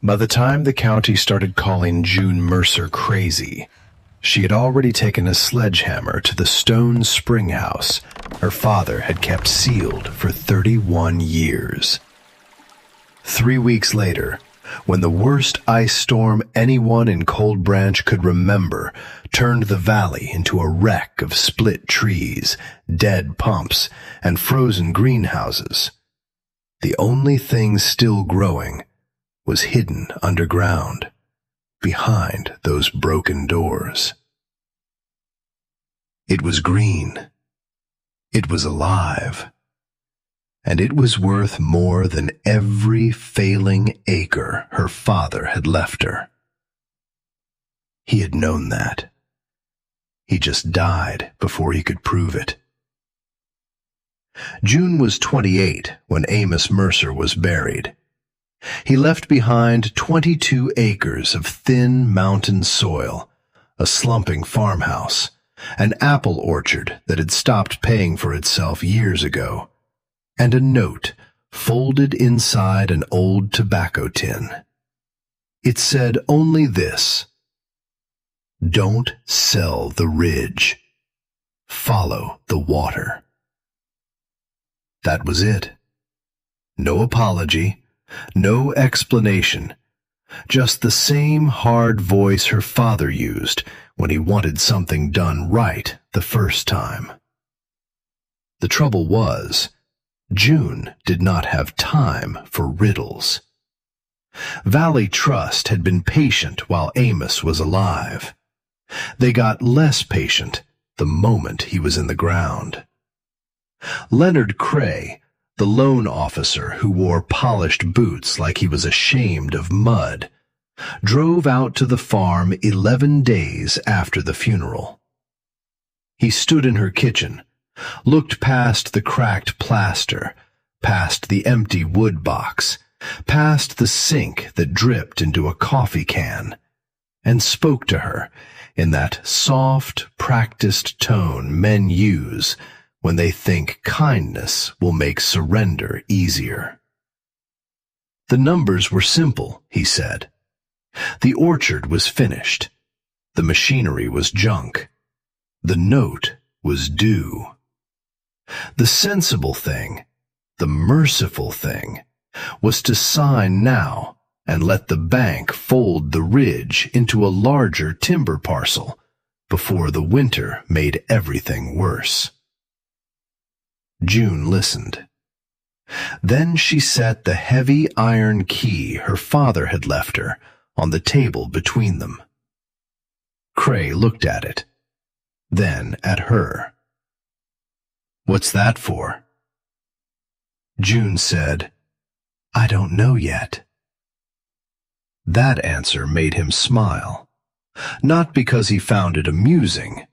By the time the county started calling June Mercer crazy, she had already taken a sledgehammer to the stone Springhouse her father had kept sealed for 31 years. 3 weeks later, when the worst ice storm anyone in Cold Branch could remember turned the valley into a wreck of split trees, dead pumps, and frozen greenhouses, the only thing still growing was hidden underground, behind those broken doors. It was green. It was alive. And it was worth more than every failing acre her father had left her. He had known that. He just died before he could prove it. June was 28 when Amos Mercer was buried. He left behind 22 acres of thin mountain soil, a slumping farmhouse, an apple orchard that had stopped paying for itself years ago, and a note folded inside an old tobacco tin. It said only this: "Don't sell the ridge. Follow the water." That was it. No apology, no explanation, just the same hard voice her father used when he wanted something done right the first time. The trouble was, June did not have time for riddles. Valley Trust had been patient while Amos was alive. They got less patient the moment he was in the ground. Leonard Cray, the loan officer who wore polished boots like he was ashamed of mud, drove out to the farm 11 days after the funeral. He stood in her kitchen, looked past the cracked plaster, past the empty wood box, past the sink that dripped into a coffee can, and spoke to her in that soft, practiced tone men use when they think kindness will make surrender easier. The numbers were simple, he said. The orchard was finished. The machinery was junk. The note was due. The sensible thing, the merciful thing, was to sign now and let the bank fold the ridge into a larger timber parcel before the winter made everything worse. June listened. Then she set the heavy iron key her father had left her on the table between them. Cray looked at it, then at her. "What's that for?" June said, "I don't know yet." That answer made him smile, not because he found it amusing,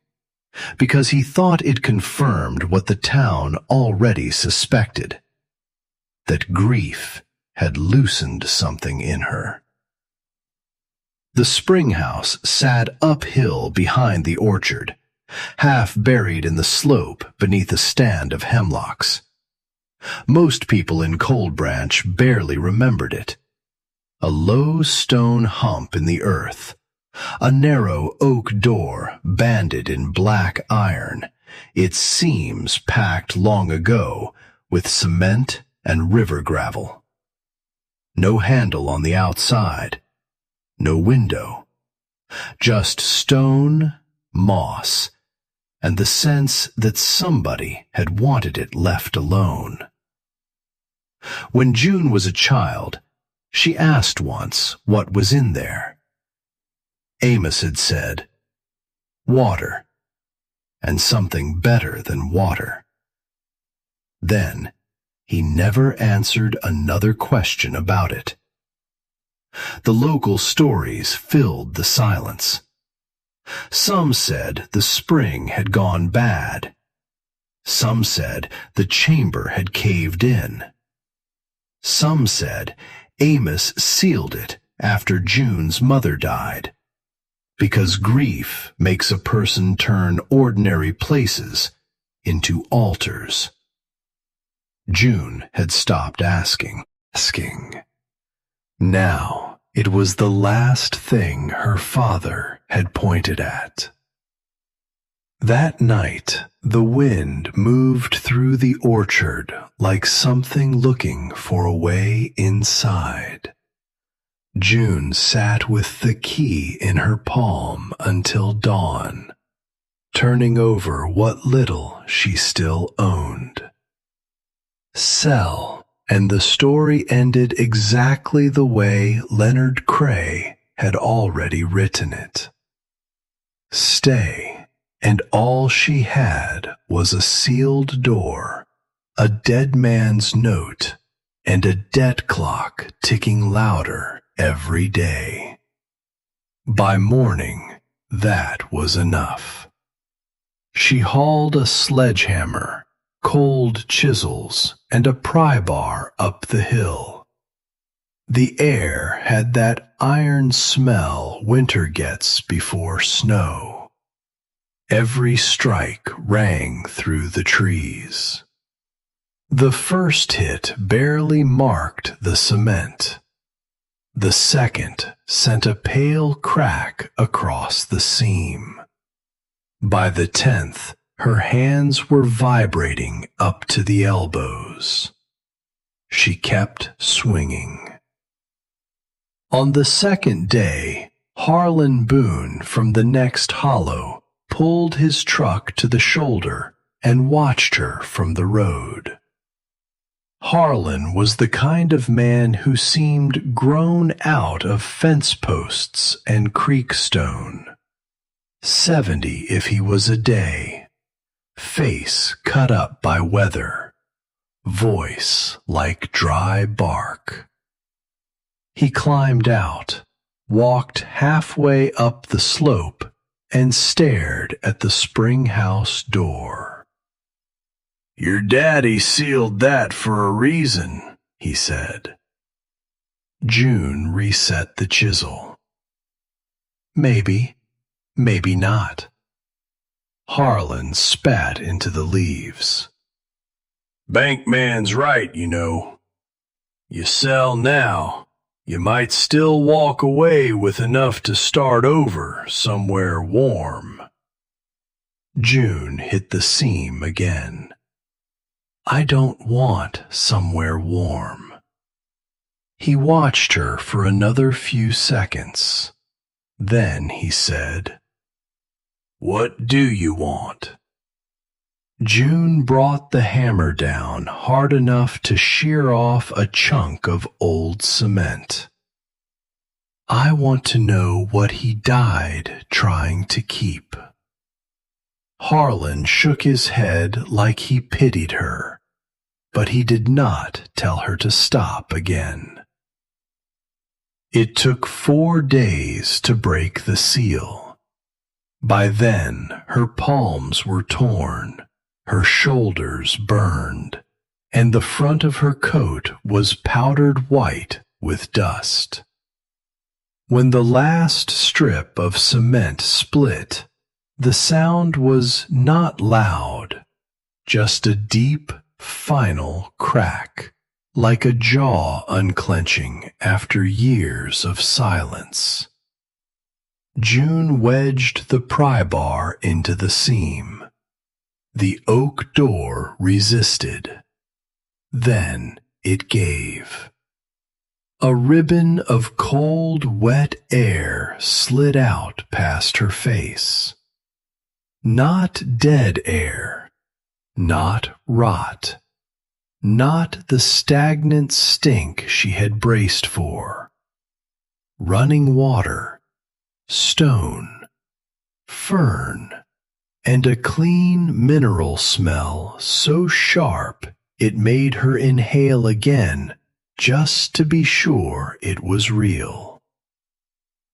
because he thought it confirmed what the town already suspected, that grief had loosened something in her. The Springhouse sat uphill behind the orchard, half buried in the slope beneath a stand of hemlocks. Most people in Cold Branch barely remembered it. A low stone hump in the earth, a narrow oak door banded in black iron, its seams packed long ago with cement and river gravel. No handle on the outside, no window, just stone, moss, and the sense that somebody had wanted it left alone. When June was a child, she asked once what was in there. Amos had said, "Water, and something better than water." Then he never answered another question about it. The local stories filled the silence. Some said the spring had gone bad. Some said the chamber had caved in. Some said Amos sealed it after June's mother died, because grief makes a person turn ordinary places into altars. June had stopped asking. Now It was the last thing her father had pointed at. That night, the wind moved through the orchard like something looking for a way inside. June sat with the key in her palm until dawn, turning over what little she still owned. Sell, and the story ended exactly the way Leonard Cray had already written it. Stay, and all she had was a sealed door, a dead man's note, and a debt clock ticking louder every day. By morning, that was enough. She hauled a sledgehammer, cold chisels, and a pry bar up the hill. The air had that iron smell winter gets before snow. Every strike rang through the trees. The first hit barely marked the cement. The second sent a pale crack across the seam. By the 10th, her hands were vibrating up to the elbows. She kept swinging. On the second day, Harlan Boone from the next hollow pulled his truck to the shoulder and watched her from the road. Harlan was the kind of man who seemed grown out of fence posts and creek stone. 70 if he was a day, face cut up by weather, voice like dry bark. He climbed out, walked halfway up the slope, and stared at the Springhouse door. "Your daddy sealed that for a reason," he said. June reset the chisel. Maybe not. Harlan spat into the leaves. "Bankman's right, you know. You sell now, you might still walk away with enough to start over somewhere warm." June hit the seam again. "I don't want somewhere warm." He watched her for another few seconds. Then he said, "What do you want?" June brought the hammer down hard enough to shear off a chunk of old cement. "I want to know what he died trying to keep." Harlan shook his head like he pitied her, but he did not tell her to stop again. It took 4 days to break the seal. By then, her palms were torn, her shoulders burned, and the front of her coat was powdered white with dust. When the last strip of cement split, the sound was not loud, just a deep, final crack, like a jaw unclenching after years of silence. June wedged the pry bar into the seam. The oak door resisted. Then it gave. A ribbon of cold, wet air slid out past her face. Not dead air, not rot, not the stagnant stink she had braced for. Running water, stone, fern, and a clean mineral smell so sharp it made her inhale again just to be sure it was real.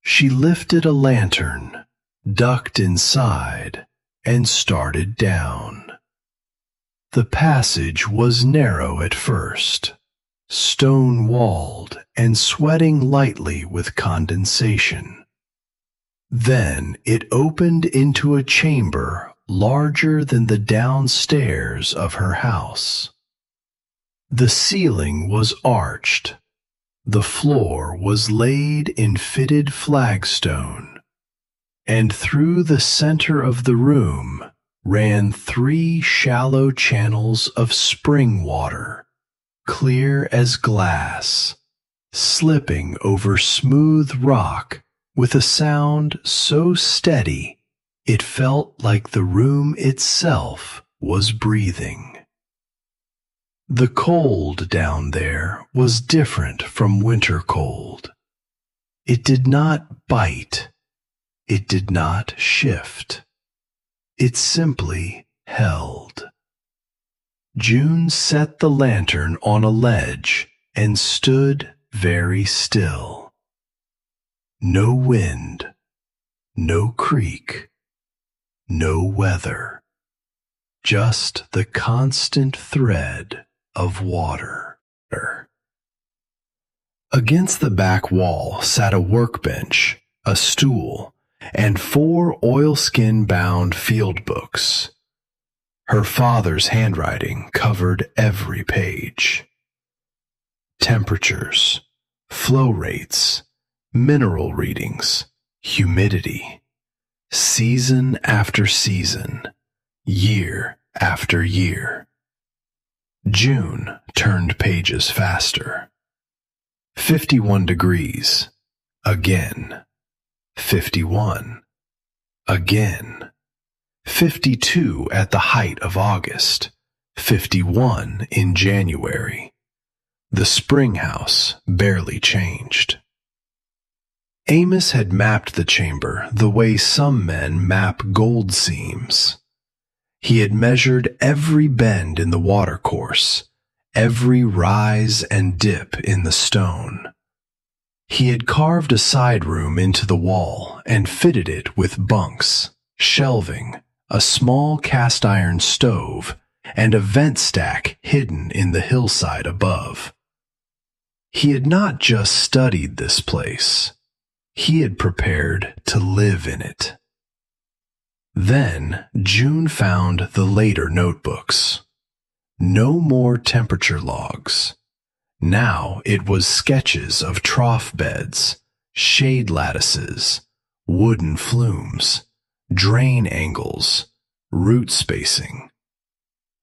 She lifted a lantern, ducked inside, and started down. The passage was narrow at first, stone-walled and sweating lightly with condensation. Then it opened into a chamber larger than the downstairs of her house. The ceiling was arched, The floor was laid in fitted flagstone, and through the center of the room ran 3 shallow channels of spring water, clear as glass, slipping over smooth rock with a sound so steady it felt like the room itself was breathing. The cold down there was different from winter cold. It did not bite. It did not shift. It simply held. June set the lantern on a ledge and stood very still. No wind, no creak, no weather, just the constant thread of water. Against the back wall sat a workbench, a stool, and 4 oilskin-bound field books. Her father's handwriting covered every page. Temperatures, flow rates, mineral readings, humidity, season after season, year after year. June turned pages faster. 51 degrees. Again. 51. Again. 52 at the height of August. 51 in January. The Springhouse barely changed. Amos had mapped the chamber the way some men map gold seams. He had measured every bend in the watercourse, every rise and dip in the stone. He had carved a side room into the wall and fitted it with bunks, shelving, a small cast-iron stove, and a vent stack hidden in the hillside above. He had not just studied this place. He had prepared to live in it. Then June found the later notebooks. No more temperature logs. Now it was sketches of trough beds, shade lattices, wooden flumes, drain angles, root spacing,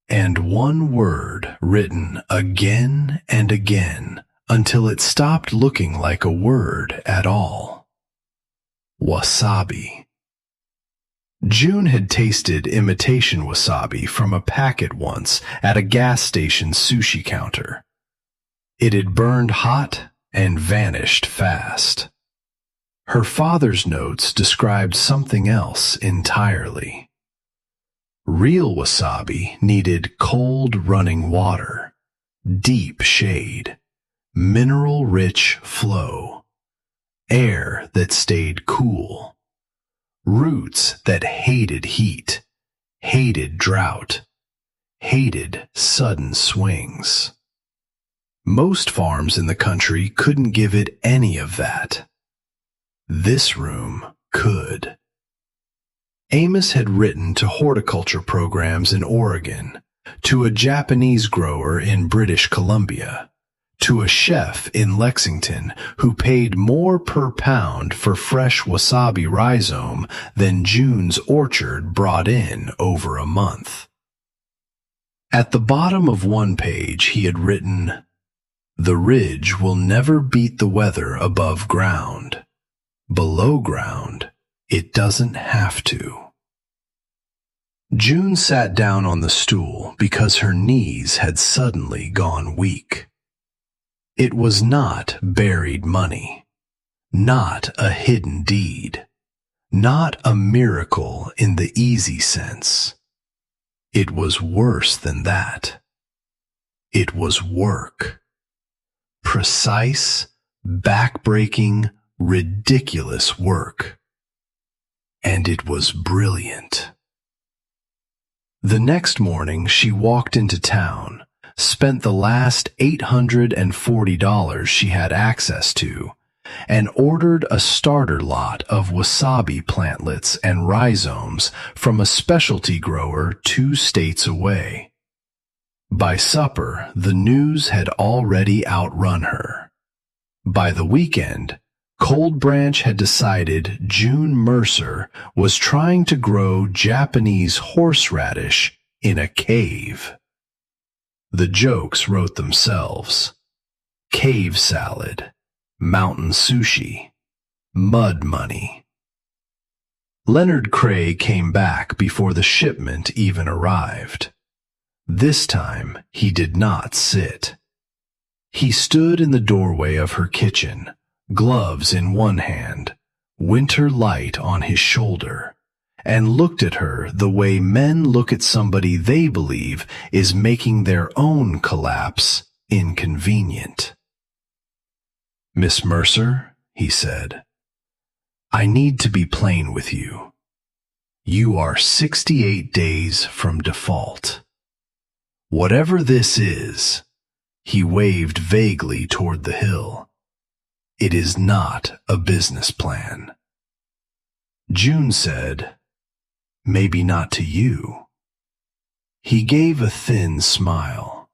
and one word written again and again until it stopped looking like a word at all. Wasabi. June had tasted imitation wasabi from a packet once at a gas station sushi counter. It had burned hot and vanished fast. Her father's notes described something else entirely. Real wasabi needed cold running water, deep shade, mineral-rich flow, air that stayed cool, roots that hated heat, hated drought, hated sudden swings. Most farms in the country couldn't give it any of that. This room could. Amos had written to horticulture programs in Oregon, to a Japanese grower in British Columbia, to a chef in Lexington who paid more per pound for fresh wasabi rhizome than June's orchard brought in over a month. At the bottom of one page he had written, "The ridge will never beat the weather above ground. Below ground, it doesn't have to." June sat down on the stool because her knees had suddenly gone weak. It was not buried money, not a hidden deed, not a miracle in the easy sense. It was worse than that. It was work. Precise, back-breaking, ridiculous work. And it was brilliant. The next morning she walked into town, spent the last $840 she had access to, and ordered a starter lot of wasabi plantlets and rhizomes from a specialty grower 2 states away. By supper, the news had already outrun her. By the weekend, Cold Branch had decided June Mercer was trying to grow Japanese horseradish in a cave. The jokes wrote themselves. Cave salad, mountain sushi, mud money. Leonard Cray came back before the shipment even arrived. This time he did not sit. He stood in the doorway of her kitchen, gloves in one hand, winter light on his shoulder, and looked at her the way men look at somebody they believe is making their own collapse inconvenient. "Miss Mercer," he said, "I need to be plain with you. You are 68 days from default. Whatever this is," he waved vaguely toward the hill, "it is not a business plan." June said, "Maybe not to you." He gave a thin smile.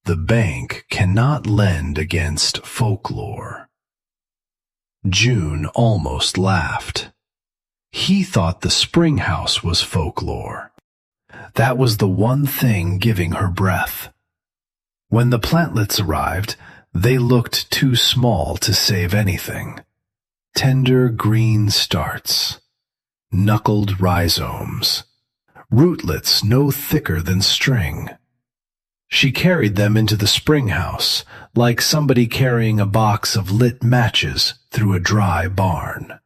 "The bank cannot lend against folklore." June almost laughed. He thought the Springhouse was folklore. That was the one thing giving her breath. When the plantlets arrived, they looked too small to save anything. Tender green starts, knuckled rhizomes, rootlets no thicker than string. She carried them into the Springhouse like somebody carrying a box of lit matches through a dry barn.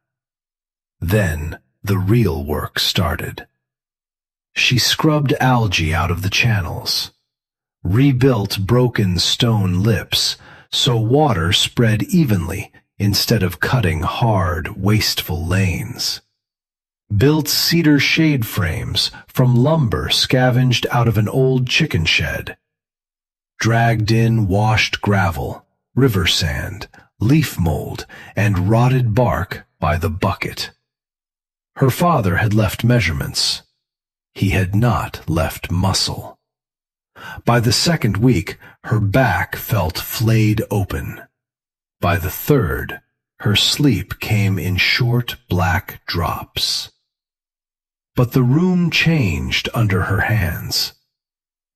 Then the real work started. She scrubbed algae out of the channels, rebuilt broken stone lips so water spread evenly instead of cutting hard, wasteful lanes, built cedar shade frames from lumber scavenged out of an old chicken shed, dragged in washed gravel, river sand, leaf mold, and rotted bark by the bucket. Her father had left measurements. He had not left muscle. By the second week, her back felt flayed open. By the third, her sleep came in short black drops. But the room changed under her hands.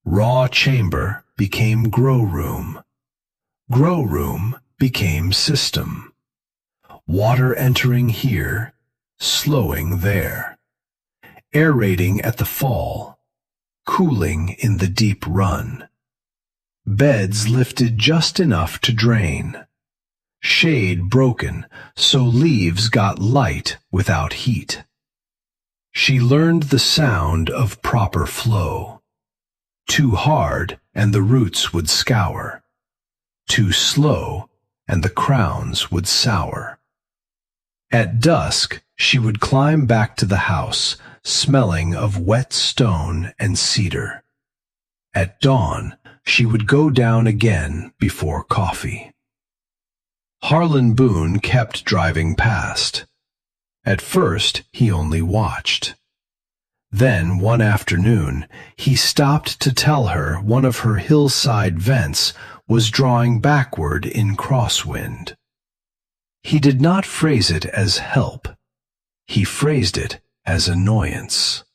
Raw chamber became grow room. Grow room became system. Water entering here, slowing there. Aerating at the fall, cooling in the deep run. Beds lifted just enough to drain. Shade broken so leaves got light without heat. She learned the sound of proper flow. Too hard and the roots would scour. Too slow and the crowns would sour. At dusk she would climb back to the house, smelling of wet stone and cedar. At dawn, she would go down again before coffee. Harlan Boone kept driving past. At first, he only watched. Then, one afternoon, he stopped to tell her one of her hillside vents was drawing backward in crosswind. He did not phrase it as help. He phrased it as annoyance.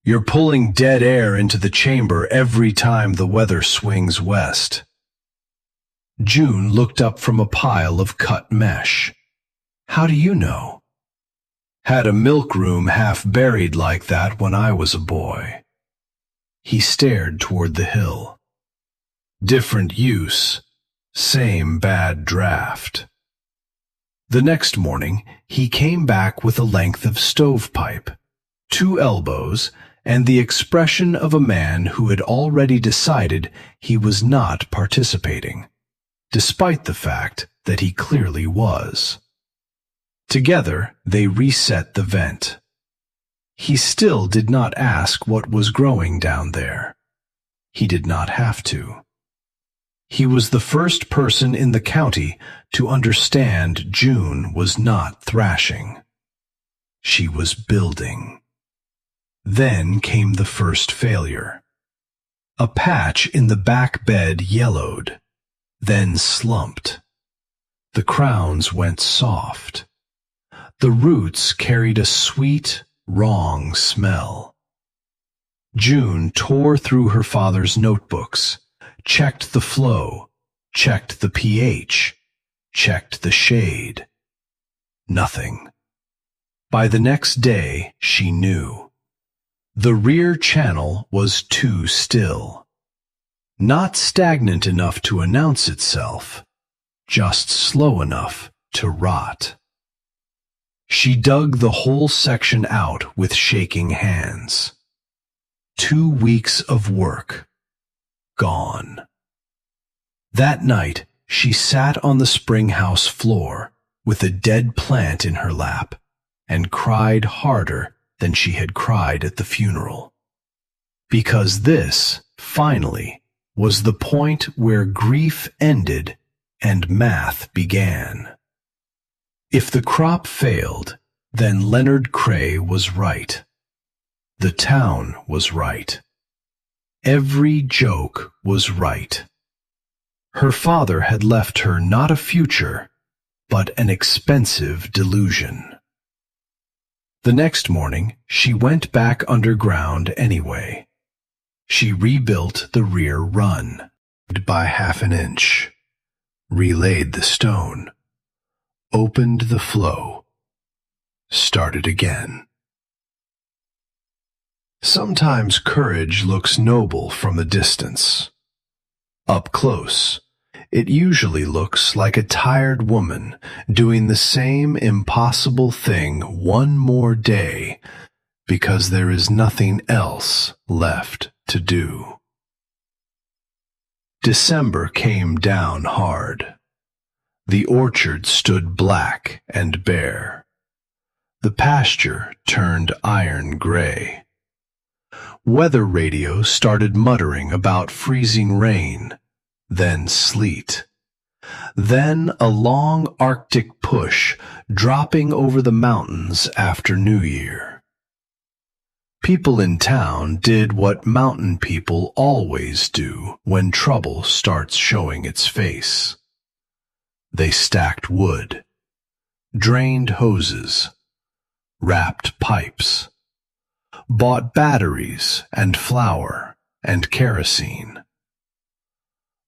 "You're pulling dead air into the chamber every time the weather swings west." June looked up from a pile of cut mesh. "How do you know?" "Had a milk room half buried like that when I was a boy." He stared toward the hill. "Different use, same bad draft." The next morning, he came back with a length of stovepipe, 2 elbows, and the expression of a man who had already decided he was not participating, despite the fact that he clearly was. Together, they reset the vent. He still did not ask what was growing down there. He did not have to. He was the first person in the county to understand June was not thrashing. She was building. Then came the first failure. A patch in the back bed yellowed, then slumped. The crowns went soft. The roots carried a sweet, wrong smell. June tore through her father's notebooks, checked the flow, checked the pH, checked the shade. Nothing. By the next day, she knew. The rear channel was too still. Not stagnant enough to announce itself, just slow enough to rot. She dug the whole section out with shaking hands. 2 weeks of work, gone. That night, she sat on the Springhouse floor with a dead plant in her lap and cried harder than she had cried at the funeral. Because this, finally, was the point where grief ended and math began. If the crop failed, then Leonard Cray was right. The town was right. Every joke was right. Her father had left her not a future, but an expensive delusion. The next morning, she went back underground anyway. She rebuilt the rear run by 1/2 inch, relaid the stone, opened the flow, started again. Sometimes courage looks noble from a distance. Up close, it usually looks like a tired woman doing the same impossible thing one more day because there is nothing else left to do. December came down hard. The orchard stood black and bare. The pasture turned iron gray. Weather radio started muttering about freezing rain, then sleet, then a long Arctic push dropping over the mountains after New Year. People in town did what mountain people always do when trouble starts showing its face. They stacked wood, drained hoses, wrapped pipes, bought batteries and flour and kerosene.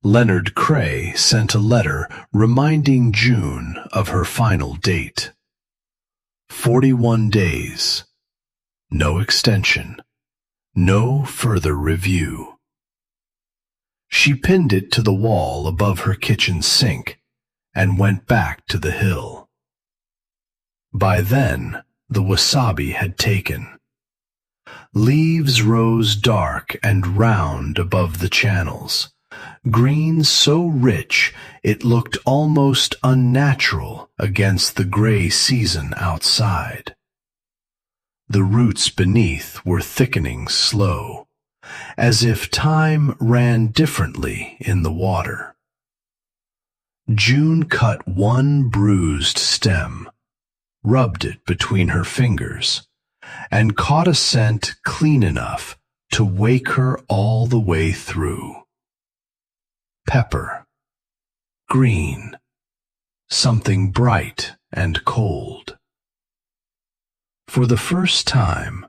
Leonard Cray sent a letter reminding June of her final date. 41 days. No extension. No further review. She pinned it to the wall above her kitchen sink and went back to the hill. By then, the wasabi had taken. Leaves rose dark and round above the channels, green so rich it looked almost unnatural against the gray season outside. The roots beneath were thickening slow, as if time ran differently in the water. June cut one bruised stem, rubbed it between her fingers, and caught a scent clean enough to wake her all the way through. Pepper. Green. Something bright and cold. For the first time,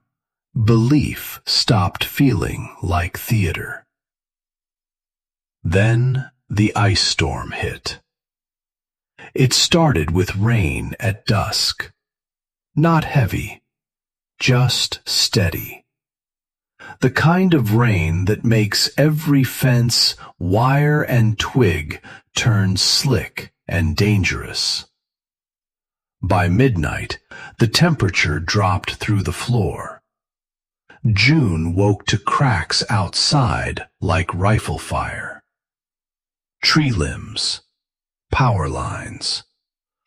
belief stopped feeling like theater. Then the ice storm hit. It started with rain at dusk. Not heavy, just steady. The kind of rain that makes every fence, wire, and twig turn slick and dangerous. By midnight, the temperature dropped through the floor. June woke to cracks outside like rifle fire. Tree limbs, power lines,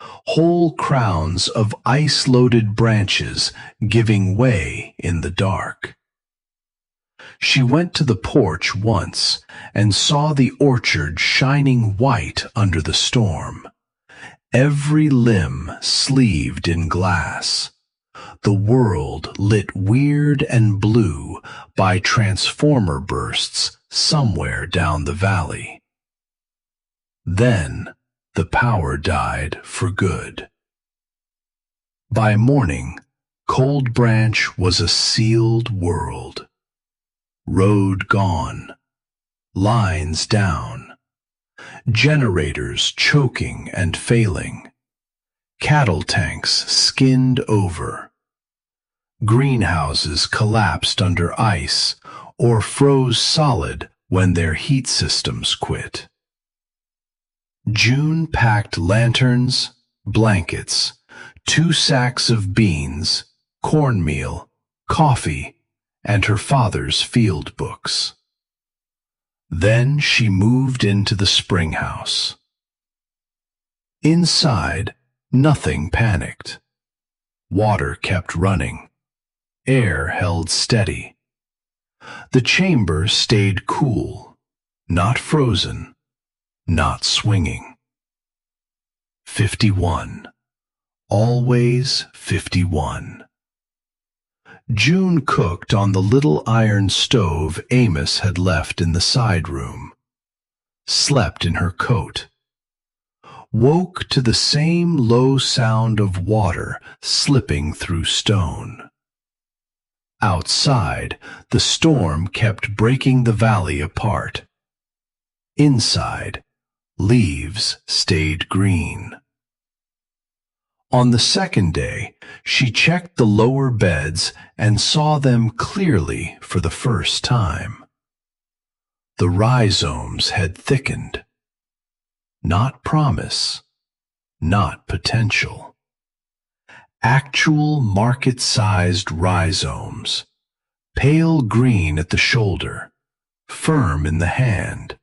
whole crowns of ice-loaded branches giving way in the dark. She went to the porch once and saw the orchard shining white under the storm, every limb sleeved in glass, the world lit weird and blue by transformer bursts somewhere down the valley. Then the power died for good. By morning, Cold Branch was a sealed world. Road gone, lines down, generators choking and failing, cattle tanks skinned over, greenhouses collapsed under ice or froze solid when their heat systems quit. June packed lanterns, blankets, 2 sacks of beans, cornmeal, coffee, and her father's field books. Then she moved into the Springhouse. Inside, nothing panicked. Water kept running. Air held steady. The chamber stayed cool, not frozen, not swinging. 51. Always 51. June cooked on the little iron stove Amos had left in the side room, slept in her coat, woke to the same low sound of water slipping through stone. Outside, the storm kept breaking the valley apart. Inside, leaves stayed green. On the second day, she checked the lower beds and saw them clearly for the first time. The rhizomes had thickened. Not promise, not potential. Actual market-sized rhizomes, pale green at the shoulder, firm in the hand,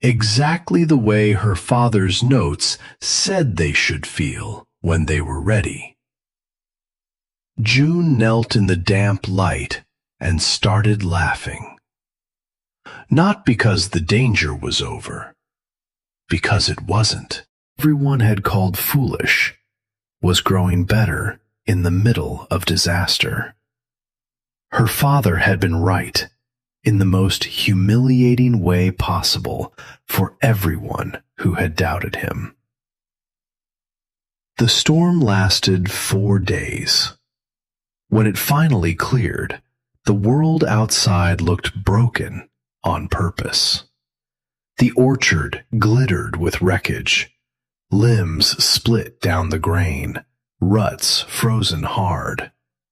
exactly the way her father's notes said they should feel when they were ready. June knelt in the damp light and started laughing. Not because the danger was over, because it wasn't. Everyone had called foolish was growing better in the middle of disaster. Her father had been right in the most humiliating way possible for everyone who had doubted him. The storm lasted 4 days. When it finally cleared, the world outside looked broken on purpose. The orchard glittered with wreckage, limbs split down the grain, ruts frozen hard,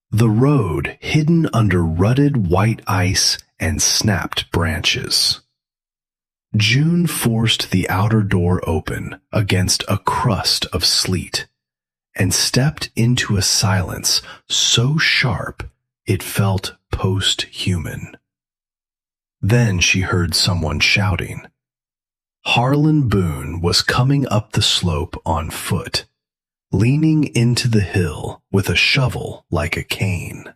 the road hidden under rutted white ice and snapped branches. June forced the outer door open against a crust of sleet and stepped into a silence so sharp it felt post-human. Then she heard someone shouting. Harlan Boone was coming up the slope on foot, leaning into the hill with a shovel like a cane.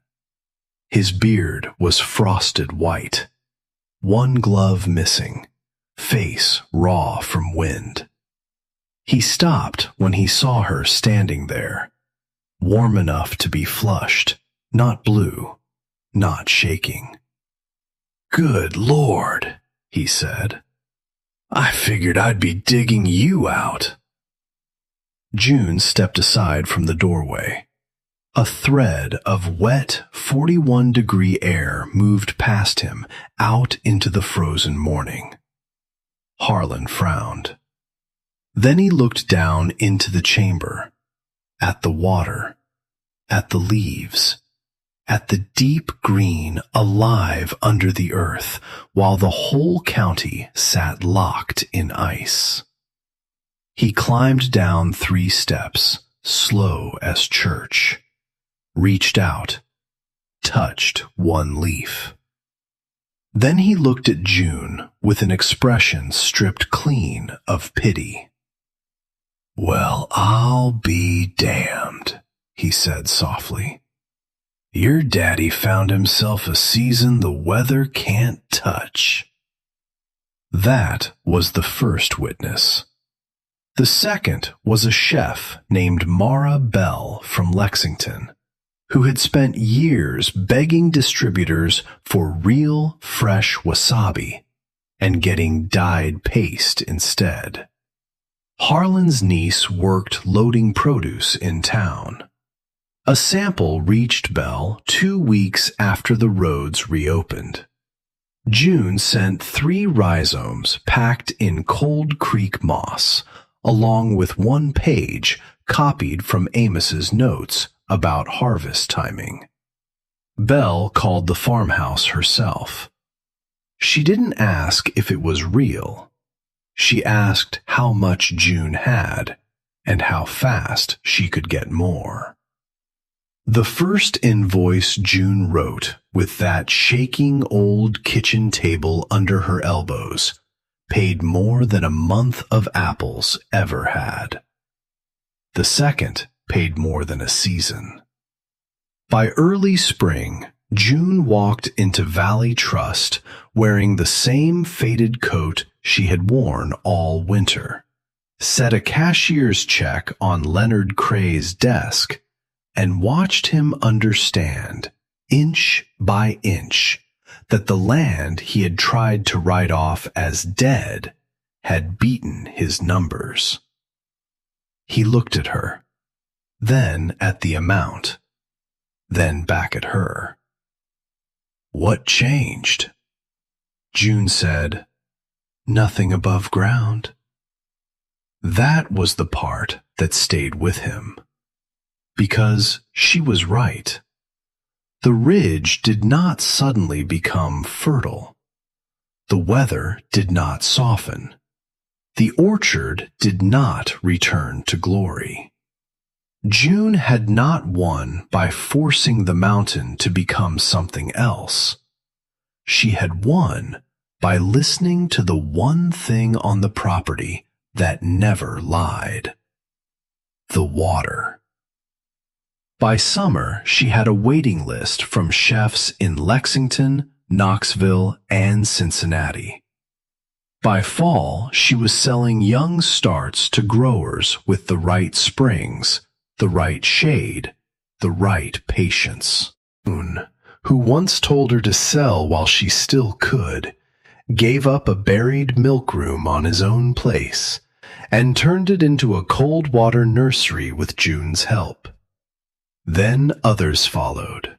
His beard was frosted white, one glove missing, face raw from wind. He stopped when he saw her standing there, warm enough to be flushed, not blue, not shaking. "Good Lord," he said. "I figured I'd be digging you out." June stepped aside from the doorway. A thread of wet 41-degree air moved past him out into the frozen morning. Harlan frowned. Then he looked down into the chamber, at the water, at the leaves, at the deep green alive under the earth, while the whole county sat locked in ice. He climbed down 3 steps, slow as church, reached out, touched one leaf. Then he looked at June with an expression stripped clean of pity. "Well, I'll be damned," he said softly. "Your daddy found himself a season the weather can't touch." That was the first witness. The second was a chef named Mara Bell from Lexington, who had spent years begging distributors for real, fresh wasabi and getting dyed paste instead. Harlan's niece worked loading produce in town. A sample reached Belle 2 weeks after the roads reopened. June sent 3 rhizomes packed in Cold Creek moss, along with 1 page copied from Amos's notes about harvest timing. Belle called the farmhouse herself. She didn't ask if it was real. She asked how much June had and how fast she could get more. The first invoice June wrote, with that shaking old kitchen table under her elbows, paid more than a month of apples ever had. The second paid more than a season. By early spring, June walked into Valley Trust wearing the same faded coat she had worn all winter, set a cashier's check on Leonard Cray's desk, and watched him understand, inch by inch, that the land he had tried to write off as dead had beaten his numbers. He looked at her, then at the amount, then back at her. "What changed?" June said, "Nothing above ground." That was the part that stayed with him. Because she was right. The ridge did not suddenly become fertile. The weather did not soften. The orchard did not return to glory. June had not won by forcing the mountain to become something else. She had won by listening to the one thing on the property that never lied: the water. By summer, she had a waiting list from chefs in Lexington, Knoxville, and Cincinnati. By fall, she was selling young starts to growers with the right springs, the right shade, the right patience. June, who once told her to sell while she still could, gave up a buried milk room on his own place and turned it into a cold water nursery with June's help. Then others followed.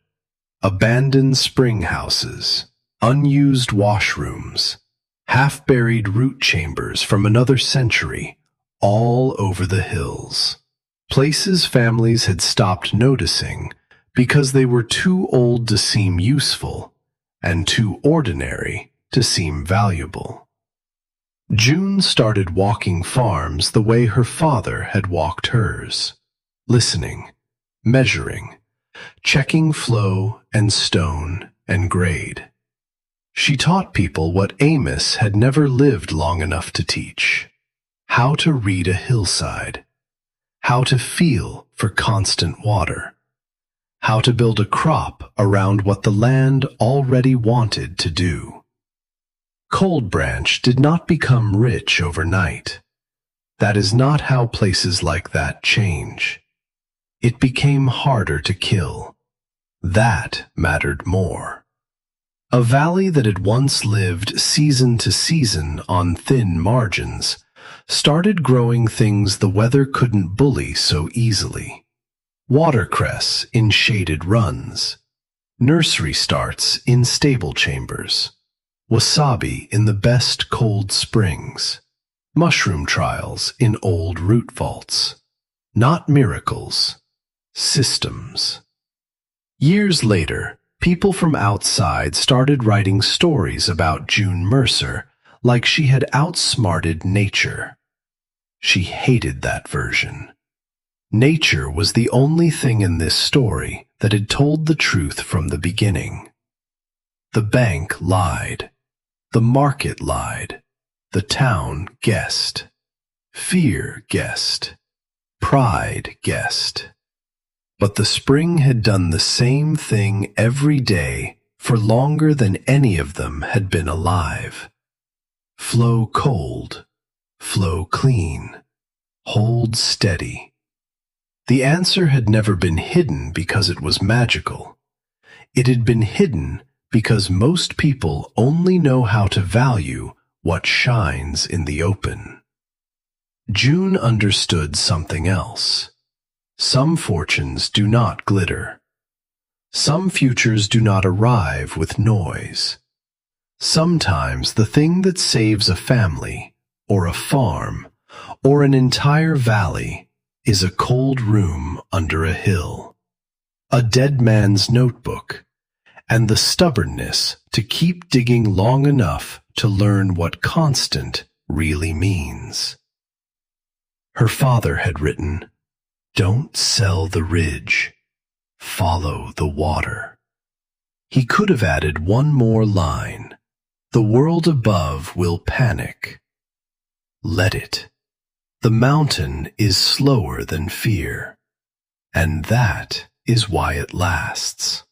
Abandoned springhouses, unused washrooms, half-buried root chambers from another century, all over the hills. Places families had stopped noticing because they were too old to seem useful and too ordinary to seem valuable. June started walking farms the way her father had walked hers, listening, measuring, checking flow and stone and grade. She taught people what Amos had never lived long enough to teach: how to read a hillside, how to feel for constant water, how to build a crop around what the land already wanted to do. Cold Branch did not become rich overnight. That is not how places like that change. It became harder to kill. That mattered more. A valley that had once lived season to season on thin margins started growing things the weather couldn't bully so easily: watercress in shaded runs, nursery starts in stable chambers, wasabi in the best cold springs, mushroom trials in old root vaults. Not miracles, systems. Years later, people from outside started writing stories about June Mercer like she had outsmarted nature. She hated that version. Nature was the only thing in this story that had told the truth from the beginning. The bank lied. The market lied. The town guessed. Fear guessed. Pride guessed. But the spring had done the same thing every day for longer than any of them had been alive. Flow cold, flow clean, hold steady. The answer had never been hidden because it was magical. It had been hidden because most people only know how to value what shines in the open. June understood something else. Some fortunes do not glitter. Some futures do not arrive with noise. Sometimes the thing that saves a family, or a farm, or an entire valley is a cold room under a hill, a dead man's notebook, and the stubbornness to keep digging long enough to learn what constant really means. Her father had written, "Don't sell the ridge, follow the water." He could have added one more line, "The world above will panic. Let it. The mountain is slower than fear, and that is why it lasts."